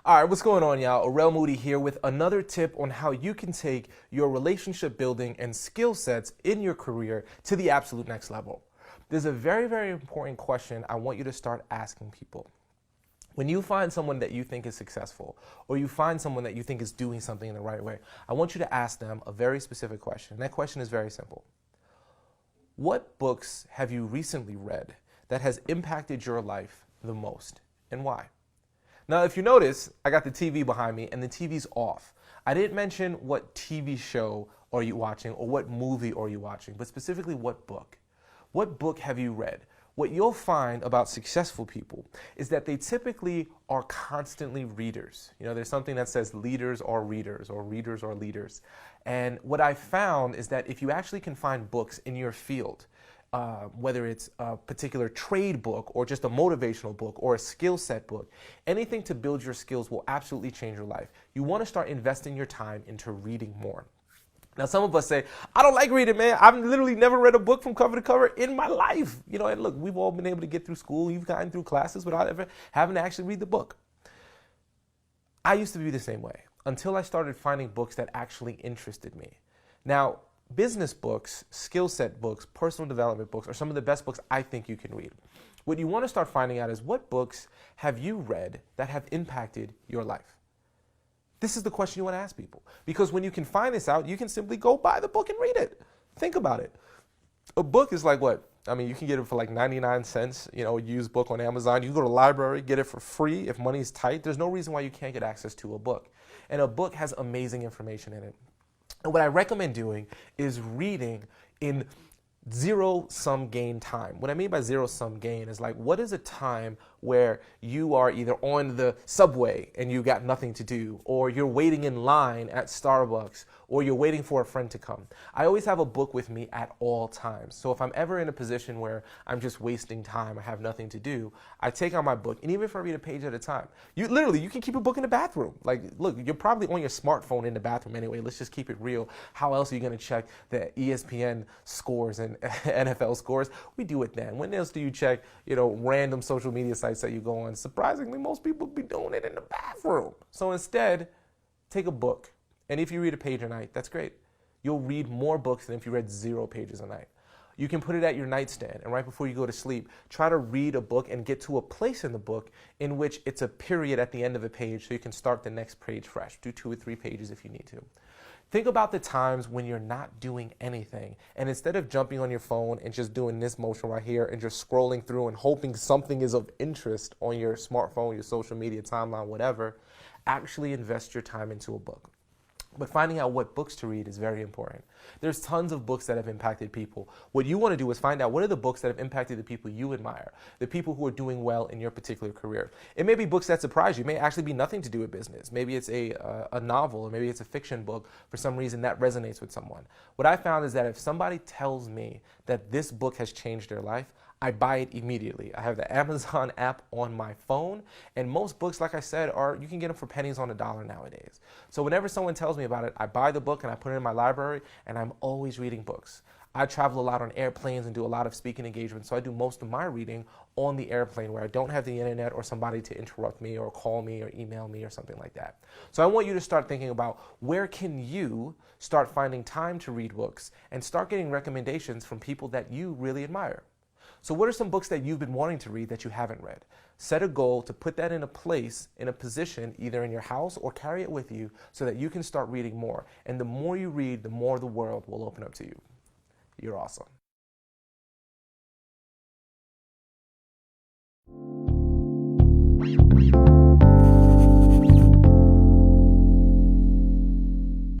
All right, what's going on, y'all? Aurel Moody here with another tip on how you can take your relationship building and skill sets in your career to the absolute next level. There's a very, very important question I want you to start asking people. When you find someone that you think is successful, or you find someone that you think is doing something in the right way, I want you to ask them a very specific question. And that question is very simple. What books have you recently read that has impacted your life the most, and why? Now, if you notice, I got the TV behind me and the TV's off. I didn't mention what TV show are you watching or what movie are you watching, but specifically what book. What book have you read? What you'll find about successful people is that they typically are constantly readers. You know, there's something that says leaders are readers or readers are leaders. And what I found is that if you actually can find books in your field, whether it's a particular trade book or just a motivational book or a skill set book, anything to build your skills will absolutely change your life. You want to start investing your time into reading more. Now, some of us say, I don't like reading, man. I've literally never read a book from cover to cover in my life. You know, and look, we've all been able to get through school. You've gotten through classes without ever having to actually read the book. I used to be the same way until I started finding books that actually interested me. Now, business books, skill set books, personal development books are some of the best books I think you can read. What you want to start finding out is what books have you read that have impacted your life? This is the question you want to ask people. Because when you can find this out, you can simply go buy the book and read it. Think about it. A book is like what? I mean, you can get it for like 99 cents, you know, a used book on Amazon. You can go to the library, get it for free. If money's tight, there's no reason why you can't get access to a book. And a book has amazing information in it. And what I recommend doing is reading in zero-sum gain time. What I mean by zero-sum gain is like, what is a time where you are either on the subway and you got nothing to do, or you're waiting in line at Starbucks, or you're waiting for a friend to come. I always have a book with me at all times. So if I'm ever in a position where I'm just wasting time, I have nothing to do, I take out my book, and even if I read a page at a time, you can keep a book in the bathroom. Like, look, you're probably on your smartphone in the bathroom anyway. Let's just keep it real. How else are you going to check the ESPN scores and NFL scores? We do it then. When else do you check, random social media sites that you go on? Surprisingly, most people be doing it in the bathroom. So instead, take a book. And if you read a page a night, that's great. You'll read more books than if you read 0 pages a night. You can put it at your nightstand, and right before you go to sleep, try to read a book and get to a place in the book in which it's a period at the end of a page so you can start the next page fresh. Do 2 or 3 pages if you need to. Think about the times when you're not doing anything, and instead of jumping on your phone and just doing this motion right here and just scrolling through and hoping something is of interest on your smartphone, your social media timeline, whatever, actually invest your time into a book. But finding out what books to read is very important. There's tons of books that have impacted people. What you want to do is find out what are the books that have impacted the people you admire, the people who are doing well in your particular career. It may be books that surprise you. It may actually be nothing to do with business. Maybe it's a novel, or maybe it's a fiction book. For some reason, that resonates with someone. What I found is that if somebody tells me that this book has changed their life, I buy it immediately. I have the Amazon app on my phone, and most books, like I said, you can get them for pennies on the dollar nowadays. So whenever someone tells me about it, I buy the book and I put it in my library, and I'm always reading books. I travel a lot on airplanes and do a lot of speaking engagements, so I do most of my reading on the airplane where I don't have the internet or somebody to interrupt me or call me or email me or something like that. So I want you to start thinking about where can you start finding time to read books and start getting recommendations from people that you really admire. So what are some books that you've been wanting to read that you haven't read? Set a goal to put that in a place, in a position, either in your house or carry it with you so that you can start reading more. And the more you read, the more the world will open up to you. You're awesome.